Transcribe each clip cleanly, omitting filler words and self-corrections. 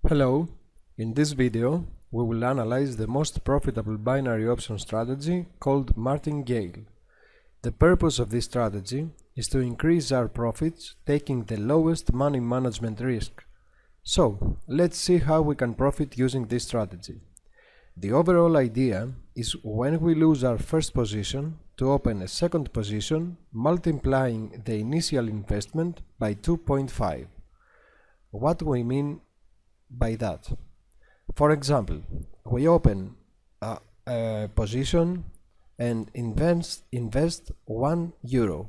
Hello, in this video we will analyze the most profitable binary option strategy called martingale. The purpose of this strategy is to increase our profits taking the lowest money management risk. So, let's see how we can profit using this strategy. The overall idea is when we lose our first position to open a second position multiplying the initial investment by 2.5. What we mean by that? For example, we open a position and invest €1.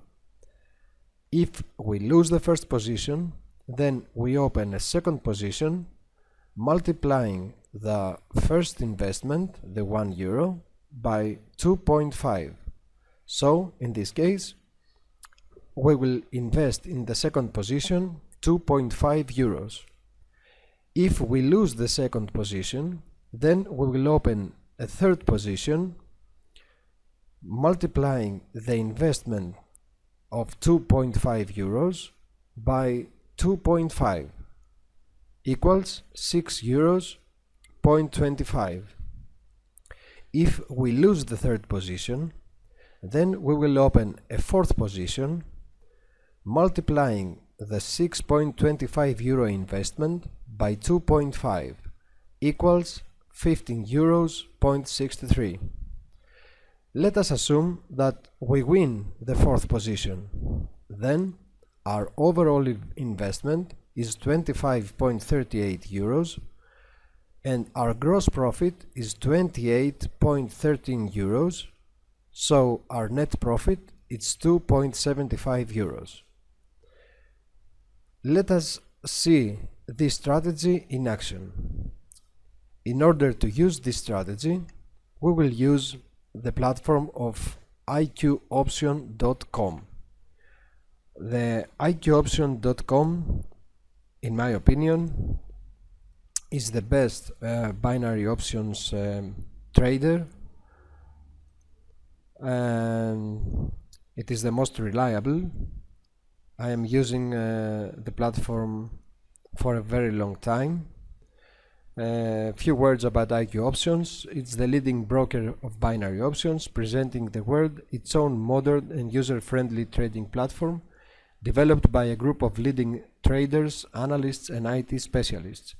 If we lose the first position, then we open a second position multiplying the first investment, the €1, by 2.5. So in this case we will invest in the second position €2.5. If we lose the second position, then we will open a third position multiplying the investment of €2.5 by 2.5 equals €6.25. If we lose the third position, then we will open a fourth position multiplying the €6.25 investment by 2.5 equals €15.63. Let us assume that we win the fourth position. Then our overall investment is €25.38 and our gross profit is €28.13, so our net profit is €2.75. Let us see this strategy in action. In order to use this strategy, we will use the platform of iqoption.com. The iqoption.com, in my opinion, is the best binary options trader, and it is the most reliable. I am using the platform for a very long time. A few words about IQ Options. It's the leading broker of binary options, presenting the world its own modern and user-friendly trading platform developed by a group of leading traders, analysts and IT specialists.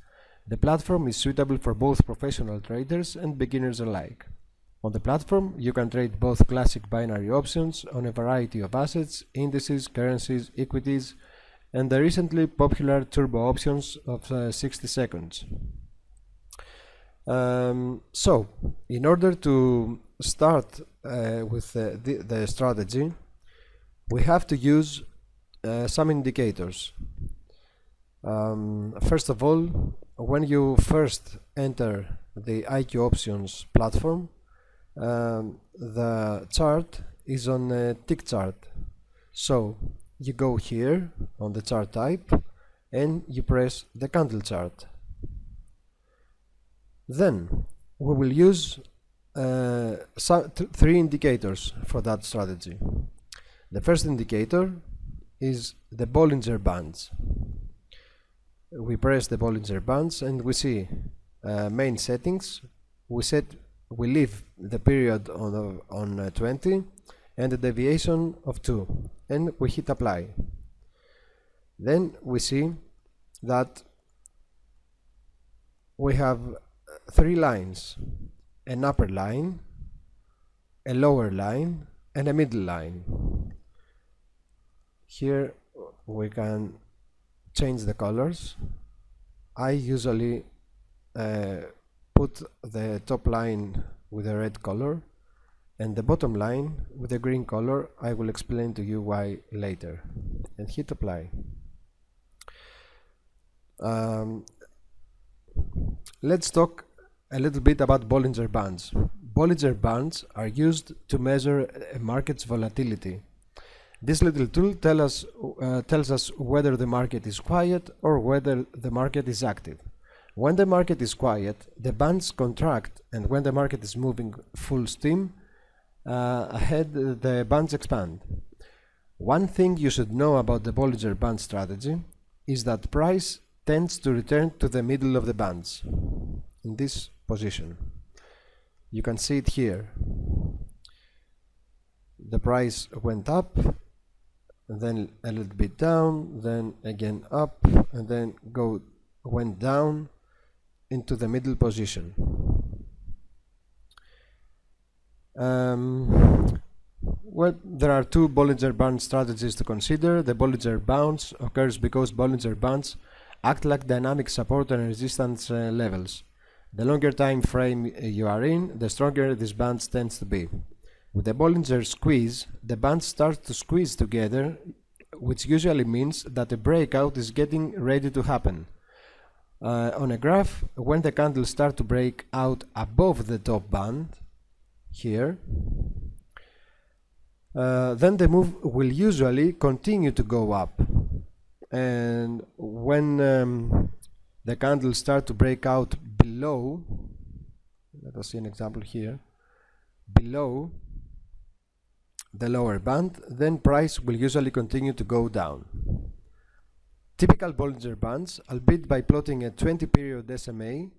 The platform is suitable for both professional traders and beginners alike. On the platform, you can trade both classic binary options on a variety of assets, indices, currencies, equities, and the recently popular turbo options of 60 seconds. So, in order to start with the strategy, we have to use some indicators. First of all, when you first enter the IQ Options platform, the chart is on a tick chart. So you go here on the chart type and you press the candle chart. Then we will use three indicators for that strategy. The first indicator is the Bollinger Bands. We press the Bollinger Bands and we see main settings. We leave the period on 20 and a deviation of 2, and we hit apply. Then we see that we have three lines: an upper line, a lower line and a middle line. Here we can change the colors. I usually put the top line with a red color and the bottom line with a green color. I will explain to you why later. And hit apply. Let's talk a little bit about Bollinger Bands. Bollinger Bands are used to measure a market's volatility. This little tool tells us whether the market is quiet or whether the market is active. When the market is quiet, the bands contract, and when the market is moving full steam ahead, the bands expand. One thing you should know about the Bollinger Band strategy is that price tends to return to the middle of the bands in this position. You can see it here. The price went up, then a little bit down, then again up, and then went down into the middle position. Well, there are two Bollinger Band strategies to consider. The Bollinger Bounce occurs because Bollinger Bands act like dynamic support and resistance levels. The longer time frame you are in, the stronger this band tends to be. With the Bollinger Squeeze, the bands start to squeeze together, which usually means that a breakout is getting ready to happen. On a graph, when the candles start to break out above the top band, here, then the move will usually continue to go up. And when the candles start to break out below, let us see an example here, below the lower band, then price will usually continue to go down. Typical Bollinger Bands, albeit by plotting a 20-period SMA,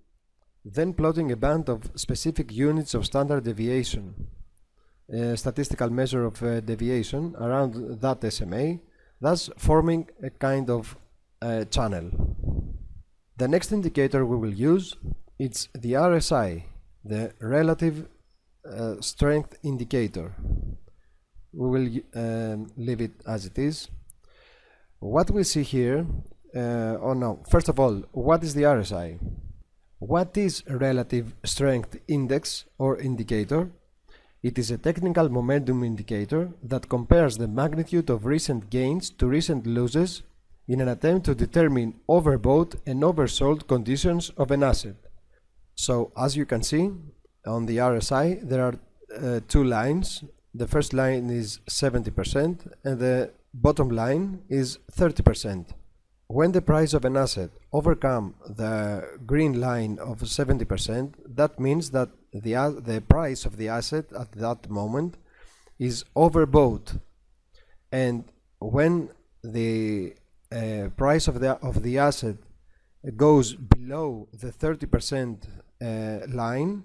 then plotting a band of specific units of standard deviation, a statistical measure of deviation around that SMA, thus forming a kind of channel. The next indicator we will use is the RSI, the relative strength indicator. We will leave it as it is. What we see here, first of all, what is the RSI? What is relative strength index or indicator? It is a technical momentum indicator that compares the magnitude of recent gains to recent losses in an attempt to determine overbought and oversold conditions of an asset. So, as you can see, on the RSI there are two lines. The first line is 70% and the bottom line is 30%. When the price of an asset overcomes the green line of 70%, that means that the price of the asset at that moment is overbought. And when the price of the asset goes below the 30% line,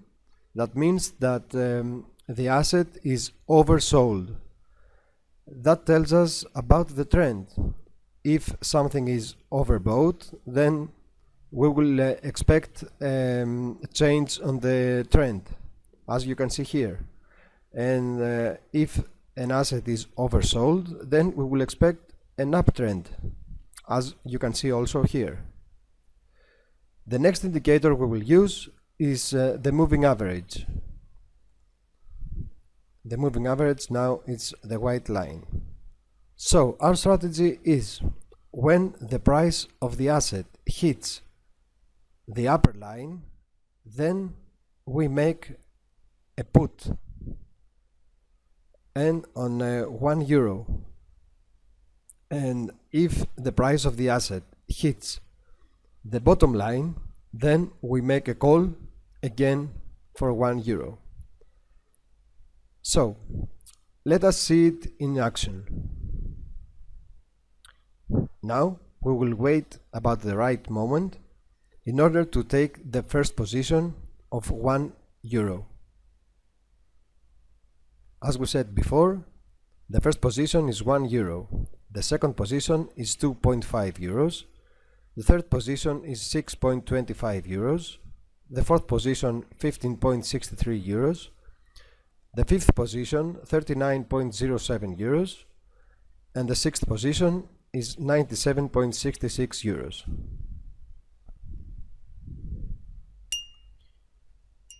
that means that the asset is oversold. That tells us about the trend. If something is overbought, then we will expect a change on the trend, as you can see here. And if an asset is oversold, then we will expect an uptrend, as you can see also here. The next indicator we will use is the moving average. The moving average now is the white line. So our strategy is, when the price of the asset hits the upper line, then we make a put and on €1. And if the price of the asset hits the bottom line, then we make a call again for €1. So let us see it in action. Now we will wait about the right moment in order to take the first position of €1. As we said before, the first position is €1. The second position is €2.5. The third position is €6.25. The fourth position, €15.63. The fifth position, €39.07. And the sixth position is €97.66.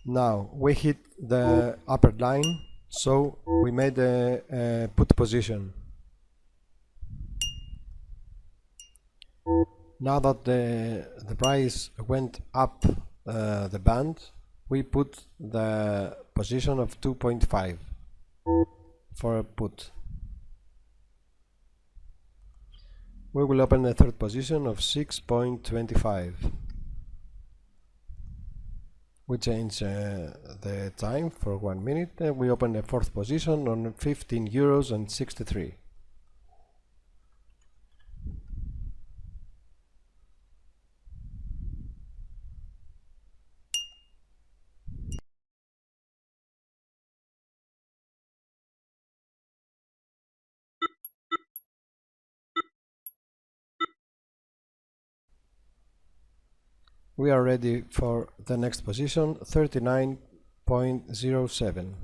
Now we hit the upper line, so we made a put position. Now that the price went up the band, we put the position of 2.5 for a put. We will open a third position of 6.25. We change the time for 1 minute and we open a fourth position on €15.63. We are ready for the next position, 39.07.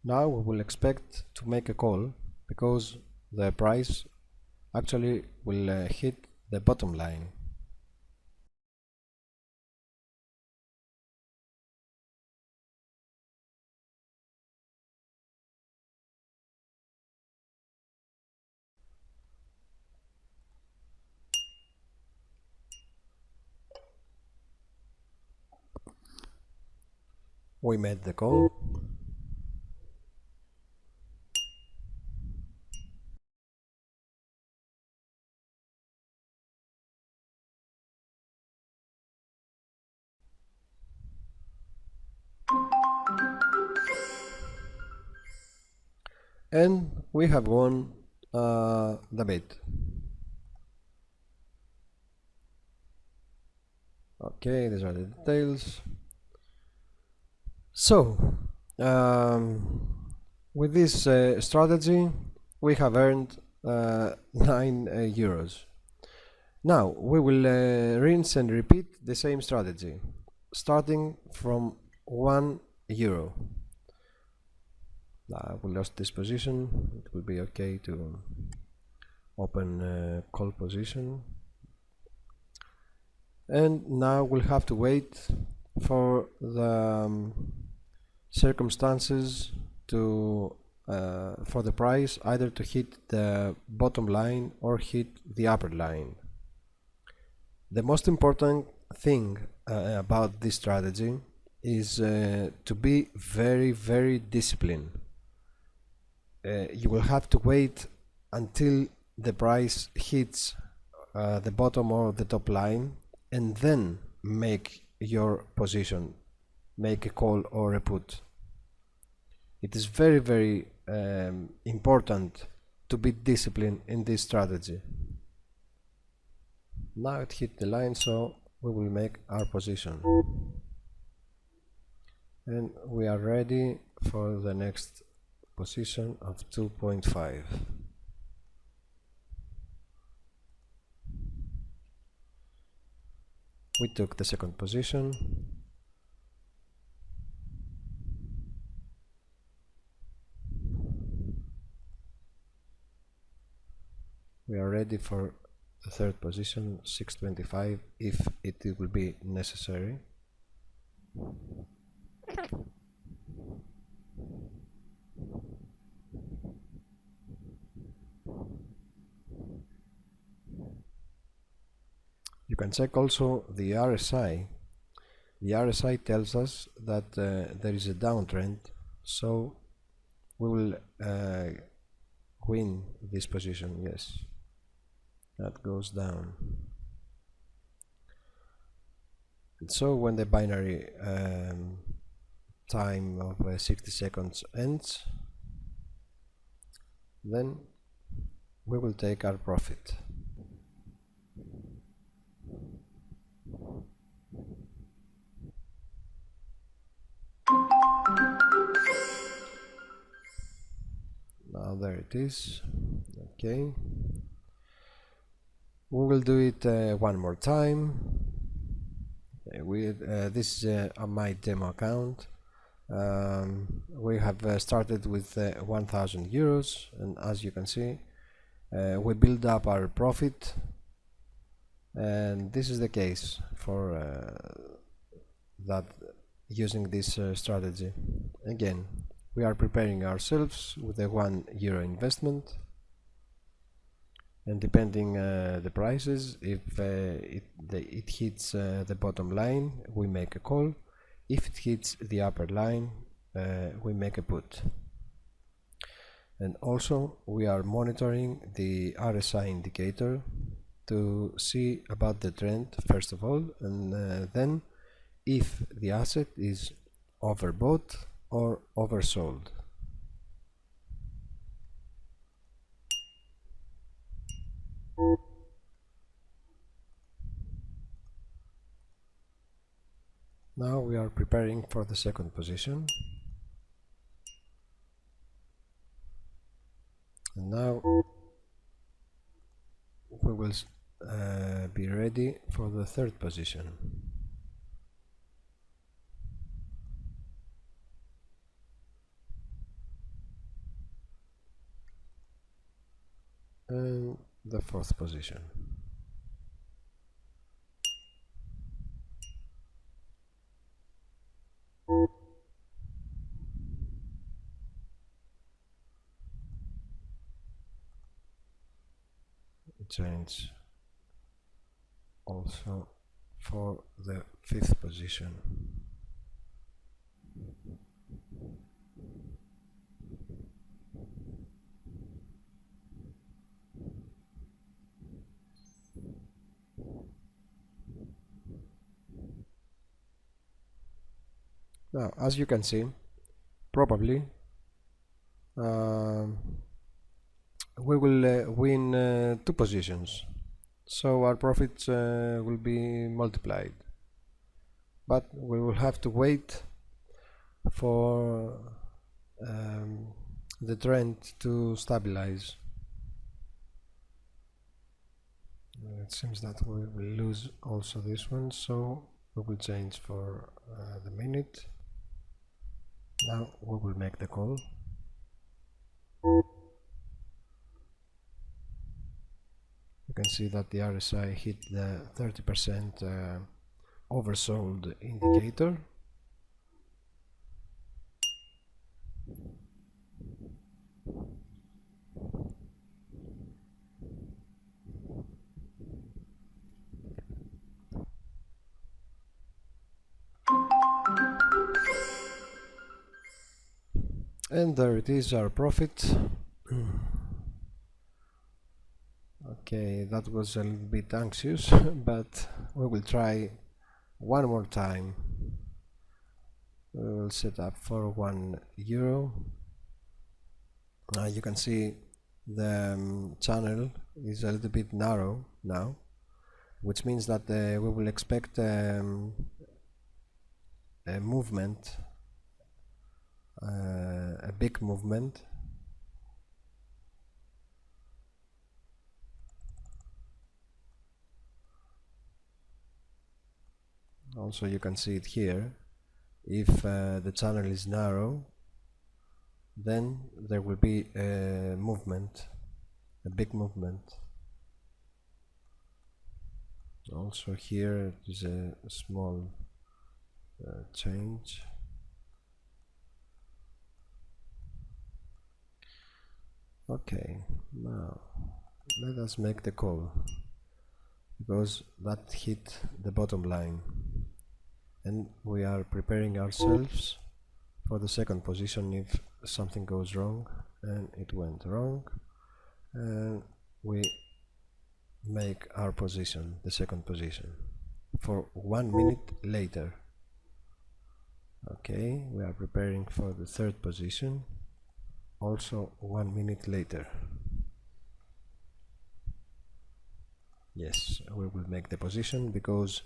Now we will expect to make a call because the price actually will hit the bottom line. We made the call. And we have won the bid. Okay, these are the details. So, with this strategy, we have earned 9 euros. Now, we will rinse and repeat the same strategy, starting from 1 euro. We lost this position. It will be okay to open call position. And now we'll have to wait for the circumstances to for the price either to hit the bottom line or hit the upper line. The most important thing about this strategy is to be very disciplined. You will have to wait until the price hits the bottom or the top line and then make your position, make a call or a put. It is very important to be disciplined in this strategy. Now it hit the line, so we will make our position. And we are ready for the next position of 2.5. We took the second position. We are ready for the third position, 6.25, if it will be necessary. You can check also the RSI. The RSI tells us that there is a downtrend, so we will win this position. Yes, that goes down. And so when the binary time of 60 seconds ends, then we will take our profit. Now there it is. Okay, we will do it one more time. This is my demo account. We have started with 1000 euros, and as you can see, we build up our profit, and this is the case for that using this strategy. Again, we are preparing ourselves with a 1 euro investment, and depending the prices, if it hits the bottom line, we make a call. If it hits the upper line, we make a put. And also we are monitoring the RSI indicator to see about the trend first of all, and then if the asset is overbought or oversold. Now we are preparing for the second position, and now we will be ready for the third position. And the fourth position. Change also for the fifth position. Now, as you can see, probably we will win two positions, so our profits will be multiplied, but we will have to wait for the trend to stabilize. It seems that we will lose also this one, so we will change for the minute. Now we will make the call. You can see that the RSI hit the 30% oversold indicator. And there it is, our profit. Okay, that was a little bit anxious, but we will try one more time. We will set up for €1. You can see the channel is a little bit narrow now, which means that we will expect a movement, a big movement. Also, you can see it here. If the channel is narrow, then there will be a movement, a big movement. Also here is a small change. Okay, now let us make the call, because that hit the bottom line, and we are preparing ourselves for the second position if something goes wrong, and it went wrong, and we make our position, the second position, for 1 minute later. Okay, we are preparing for the third position, also 1 minute later. Yes, we will make the position because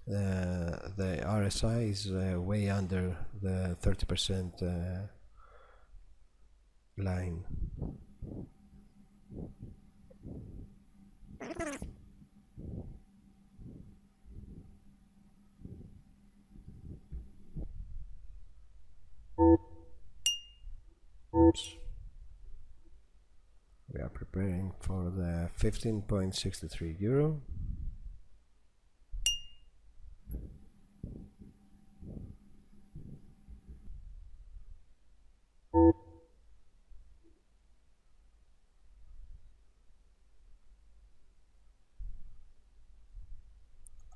the RSI is way under the 30% line. Oops. We are preparing for the €15.63.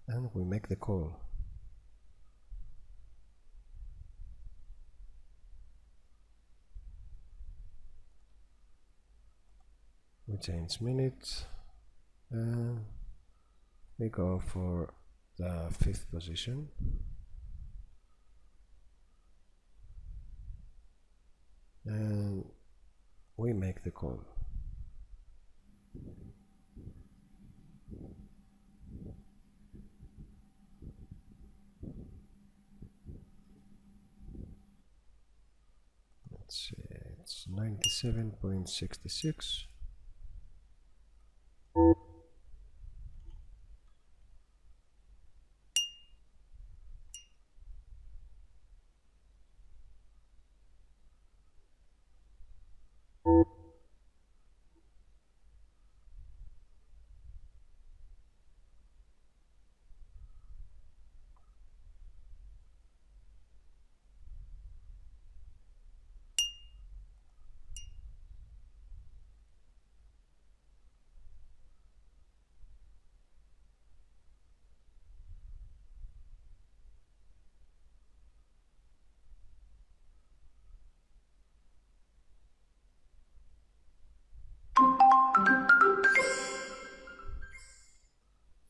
And we make the call. We change minutes and we go for the fifth position. And we make the call. 97.66.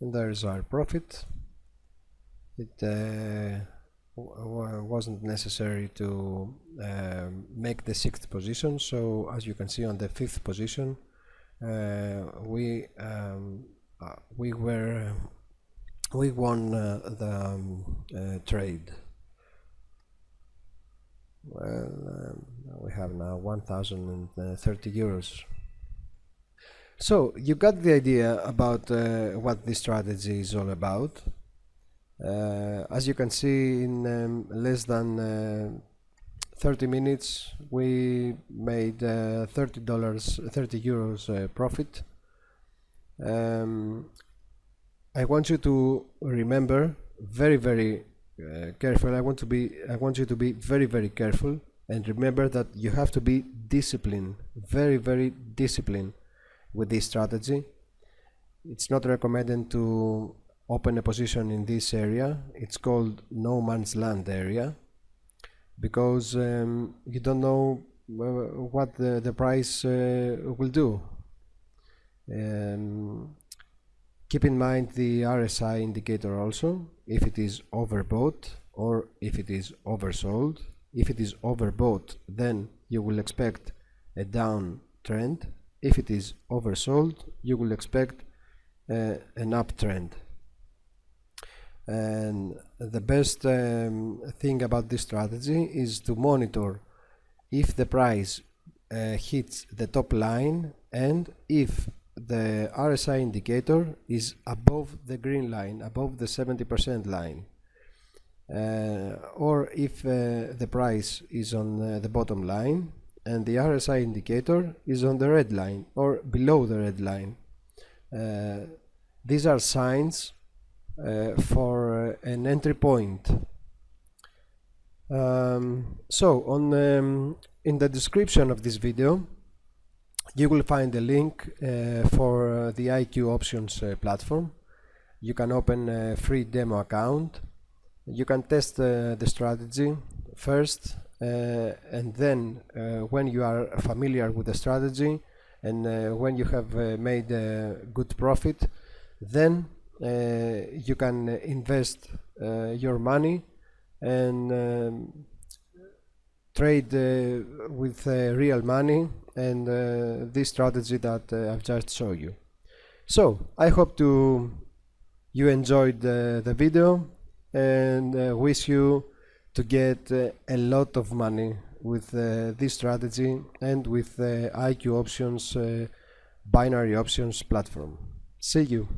And there's our profit. It wasn't necessary to make the 6th position, so as you can see on the 5th position we won the trade. Well, we have now 1030 euros. So you got the idea about what this strategy is all about. As you can see, in less than 30 minutes we made $30, 30 euros profit. I want you to remember very careful. I want you to be very careful and remember that you have to be disciplined, very disciplined with this strategy. It's not recommended to open a position in this area. It's called no man's land area, because you don't know what the price will do. Keep in mind the RSI indicator also, if it is overbought or if it is oversold. If it is overbought, then you will expect a downtrend. If it is oversold, you will expect an uptrend. And the best thing about this strategy is to monitor if the price hits the top line and if the RSI indicator is above the green line, above the 70% line, or if the price is on the bottom line and the RSI indicator is on the red line or below the red line. These are signs for an entry point. In the description of this video you will find a link for the IQ Options platform. You can open a free demo account. You can test the strategy first, and then when you are familiar with the strategy and when you have made a good profit, then you can invest your money and trade with real money and this strategy that I've just shown you. So I hope you enjoyed the video, and wish you to get a lot of money with this strategy and with the IQ Options binary options platform. See you.